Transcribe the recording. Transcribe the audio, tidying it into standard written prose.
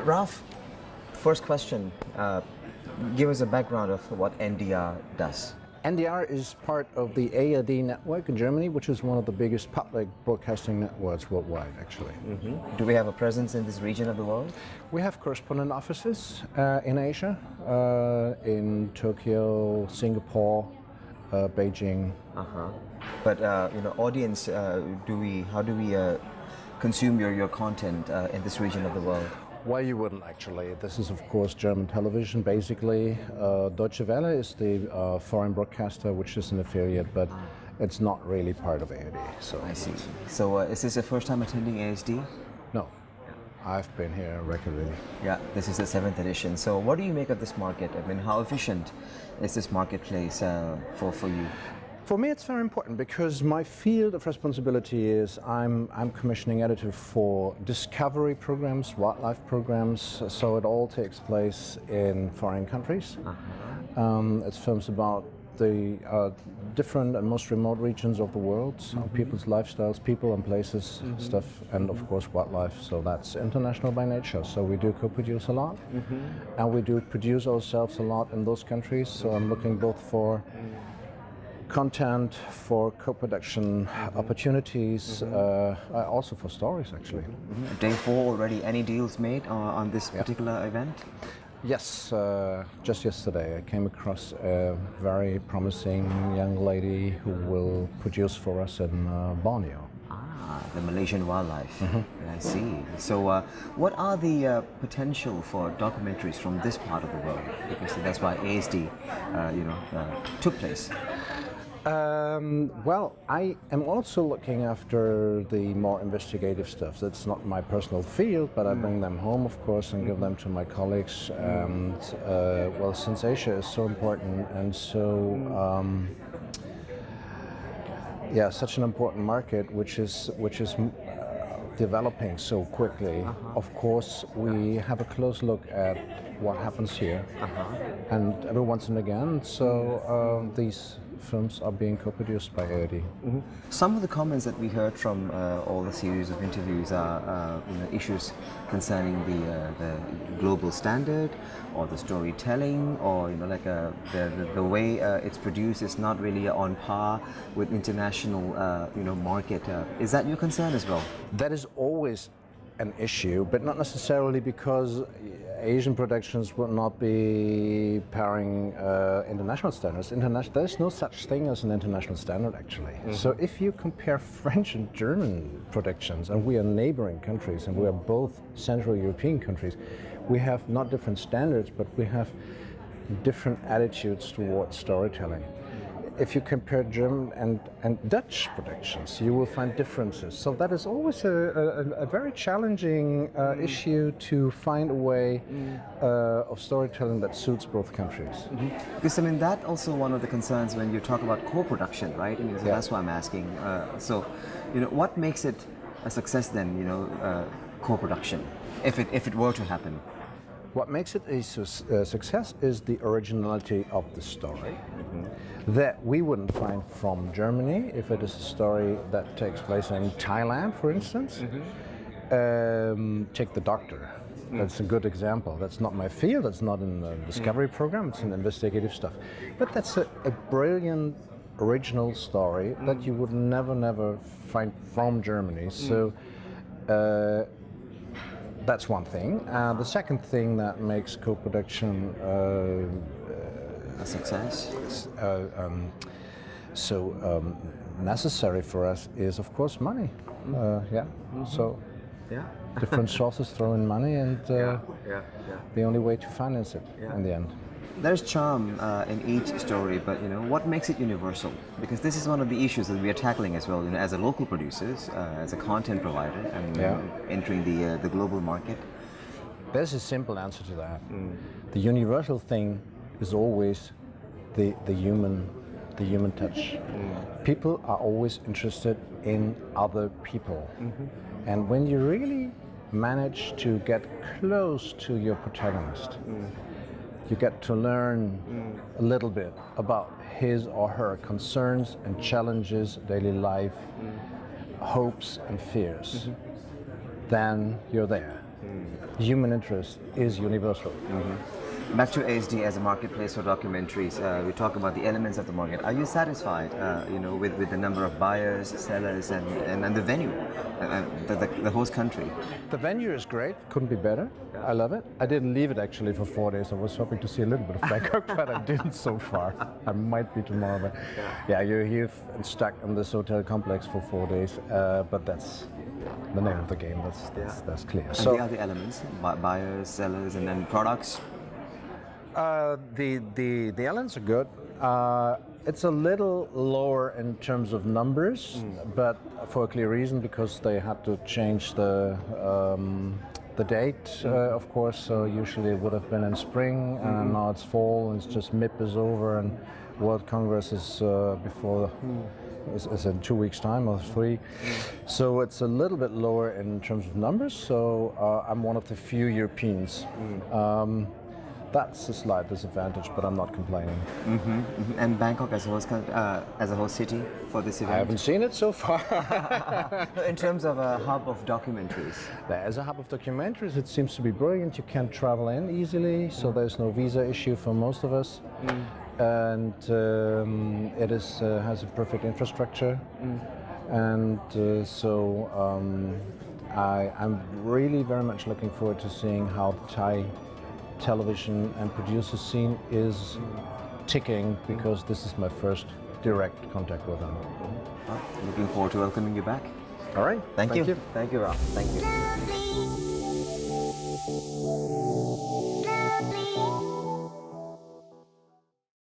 Ralf, first question. Give us a background of what NDR does. NDR is part of the ARD network in Germany, which is one of the biggest public broadcasting networks worldwide, actually. Mm-hmm. Do we have a presence in this region of the world? We have correspondent offices in Asia, in Tokyo, Singapore, Beijing. Uh-huh. But audience, how do we consume your content in this region of the world? Well, you wouldn't actually. This is, of course, German television, basically. Deutsche Welle is the foreign broadcaster, which is an affiliate, but it's not really part of ARD. So I see. So is this your first time attending ASD? No. I've been here regularly. Yeah, this is the 7th edition. So what do you make of this market? I mean, how efficient is this marketplace for you? For me, it's very important because my field of responsibility is I'm commissioning editor for discovery programs, wildlife programs. So it all takes place in foreign countries. Uh-huh. It's films about the different and most remote regions of the world, people's lifestyles, people and places, stuff, and of course wildlife. So that's international by nature. So we do co-produce a lot, and we do produce ourselves a lot in those countries. So I'm looking both for content, for co-production opportunities, also for stories actually. Day 4 already, any deals made on this particular event? Yes, just yesterday I came across a very promising young lady who will produce for us in Borneo. Ah, the Malaysian wildlife. I see. So what are the potential for documentaries from this part of the world? Because that's why ASD took place. Well, I am also looking after the more investigative stuff. That's not my personal field, but I bring them home, of course, and give them to my colleagues. And well, since Asia is so important and so, such an important market, which is developing so quickly. Of course, we have a close look at what happens here, and every once and again. So these films are being co-produced by ARD. Some of the comments that we heard from all the series of interviews are issues concerning the global standard, or the storytelling, or the way it's produced is not really on par with international market. Is that your concern as well? That is always an issue, but not necessarily because Asian productions will not be pairing international standards. There's no such thing as an international standard, actually. So if you compare French and German productions, and we are neighboring countries, and we are both Central European countries, we have not different standards, but we have different attitudes towards storytelling. If you compare German and Dutch productions, you will find differences. So that is always a very challenging issue to find a way of storytelling that suits both countries. Because I mean, that's also one of the concerns when you talk about co-production, right? I mean, so that's why I'm asking. So, what makes it a success then? Co-production, if it were to happen. What makes it a success is the originality of the story that we wouldn't find from Germany if it is a story that takes place in Thailand, for instance. Take The Doctor. That's a good example. That's not my field, that's not in the discovery program, it's in investigative stuff. But that's a brilliant original story that you would never find from Germany. So that's one thing. The second thing that makes co-production a success, necessary for us is, of course, money. So different sources throw in money, and the only way to finance it in the end. There's charm in each story, but what makes it universal? Because this is one of the issues that we are tackling as well. As a local producers, as a content provider, and entering the global market. There's a simple answer to that. The universal thing is always the human touch. People are always interested in other people, and when you really manage to get close to your protagonist, you get to learn a little bit about his or her concerns and challenges, daily life, hopes and fears. Then you're there. Human interest is universal. Back to ASD as a marketplace for documentaries, we talk about the elements of the market. Are you satisfied, with the number of buyers, sellers, and the venue, the host country? The venue is great, couldn't be better. I love it. I didn't leave it actually for 4 days. I was hoping to see a little bit of Bangkok, but I didn't so far. I might be tomorrow, but yeah, you're here stuck in this hotel complex for 4 days, but that's the name of the game. That's clear. And the other elements, buyers, sellers, and then products. The elements are good. It's a little lower in terms of numbers, but for a clear reason, because they had to change the date, of course. So usually it would have been in spring, and now it's fall, and it's just MIP is over, and World Congress is before. Is in 2 weeks' time or 3. So it's a little bit lower in terms of numbers. So I'm one of the few Europeans. That's a slight disadvantage, but I'm not complaining. And Bangkok as a host city for this event? I haven't seen it so far. In terms of a hub of documentaries? As a hub of documentaries, it seems to be brilliant. You can travel in easily, so there's no visa issue for most of us. And it has a perfect infrastructure. And I'm really very much looking forward to seeing how the Thai television and producer scene is ticking, because this is my first direct contact with them. Looking forward to welcoming you back. All right. Thank you. Thank you, Ralf. Thank you.